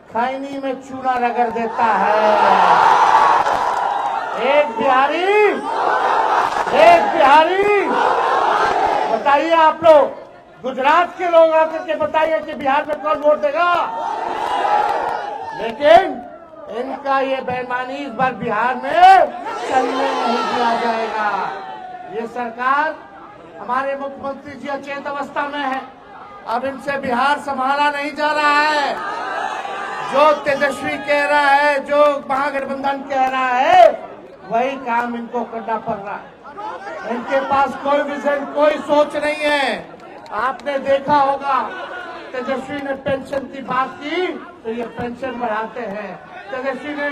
खैनी में चूना रगड़ देता है। एक बिहारी बताइए, आप लोग गुजरात के लोग आकर के बताइए कि बिहार में कौन वोट देगा। लेकिन इनका ये बेईमानी इस बार बिहार में चलने नहीं दिया जाएगा। ये सरकार, हमारे मुख्यमंत्री जी अचेत अवस्था में है, अब इनसे बिहार संभाला नहीं जा रहा है। जो तेजस्वी कह रहा है, जो महागठबंधन कह रहा है, वही काम इनको करना पड़ रहा है। इनके पास कोई विजन, कोई सोच नहीं है। आपने देखा होगा, तेजस्वी ने पेंशन की बात की तो ये पेंशन बढ़ाते हैं। तेजस्वी ने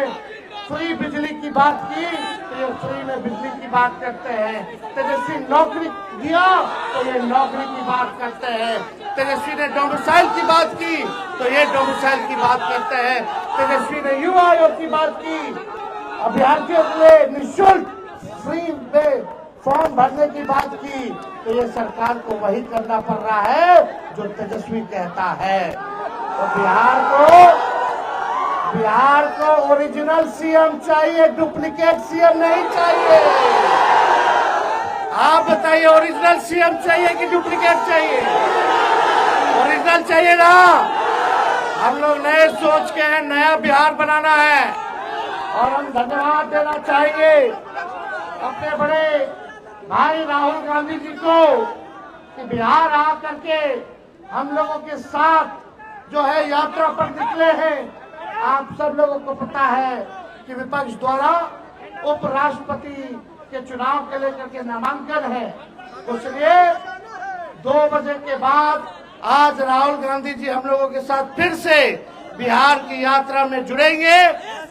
फ्री बिजली की बात की तो ये फ्री में बिजली की बात करते हैं। तेजस्वी नौकरी दिया तो ये नौकरी की बात करते हैं। तेजस्वी ने डोमिसाइल की बात की तो ये डोमिसाइल की बात करते हैं। तेजस्वी ने युवा आयोग की बात की, अभ्यर्थियों के लिए निःशुल्क फ्री में फॉर्म भरने की बात की, तो ये सरकार को वही करना पड़ रहा है जो तेजस्वी कहता है। तो बिहार को ओरिजिनल सीएम चाहिए, डुप्लीकेट सीएम नहीं चाहिए। आप बताइए, ओरिजिनल सीएम चाहिए कि डुप्लीकेट चाहिए? ओरिजिनल चाहिए ना। हम लोग नए सोच के हैं, नया बिहार बनाना है। और हम धन्यवाद देना चाहेंगे अपने बड़े भाई राहुल गांधी जी को कि बिहार आ करके हम लोगों के साथ जो है यात्रा पर निकले हैं। आप सब लोगों को पता है कि विपक्ष द्वारा उपराष्ट्रपति के चुनाव के लेकर के नामांकन है, इसलिए 2 बजे के बाद आज राहुल गांधी जी हम लोगों के साथ फिर से बिहार की यात्रा में जुड़ेंगे।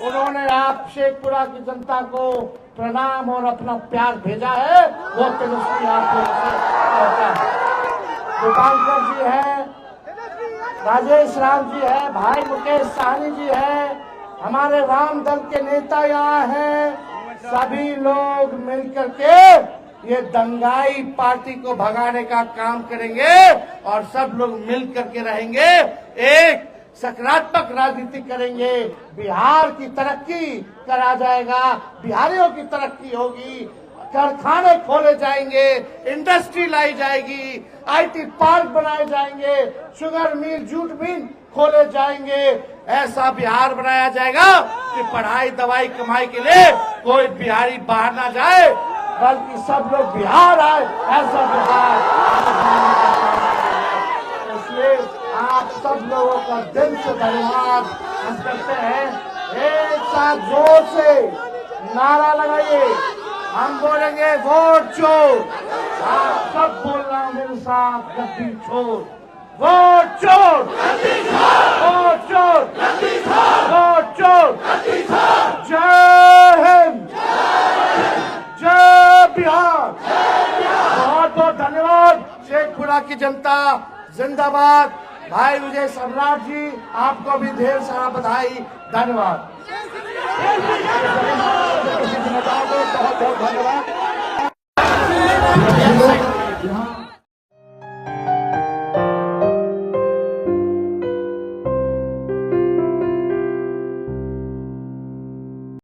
उन्होंने आप शेखपुरा की जनता को प्रणाम और अपना प्यार भेजा है, वो तेजस्वी आप लोगों से कहता है। दीपांकर जी है, राजेश राम जी है, भाई मुकेश साहनी जी है, हमारे वाम दल के नेता यहाँ हैं। सभी लोग मिलकर के ये दंगाई पार्टी को भगाने का काम करेंगे और सब लोग मिलकर के रहेंगे, एक सकारात्मक राजनीति करेंगे। बिहार की तरक्की करा जाएगा, बिहारियों की तरक्की होगी, कारखाने खोले जाएंगे, इंडस्ट्री लाई जाएगी, आईटी पार्क बनाए जाएंगे, शुगर मिल, जूट मिल खोले जाएंगे। ऐसा बिहार बनाया जाएगा कि पढ़ाई दवाई कमाई के लिए कोई बिहारी बाहर ना जाए, बल्कि सब लोग बिहार आए। ऐसा बिहार, इसलिए आप सब लोगों का दिल से धन्यवाद हम करते हैं। एक साथ जोर से नारा लगाइए, हम बोलेंगे वोट चोर। आप सब बोलना मेरे साथ, गद्दी छोड़, वोट चोर, वोट चोर, वोट चोर। जय हिंद, जय बिहार। बहुत बहुत धन्यवाद। शेखपुरा की जनता जिंदाबाद। भाई विजय सम्राट जी, आपको भी ढेर सारा बधाई, धन्यवाद। बहुत बहुत धन्यवाद।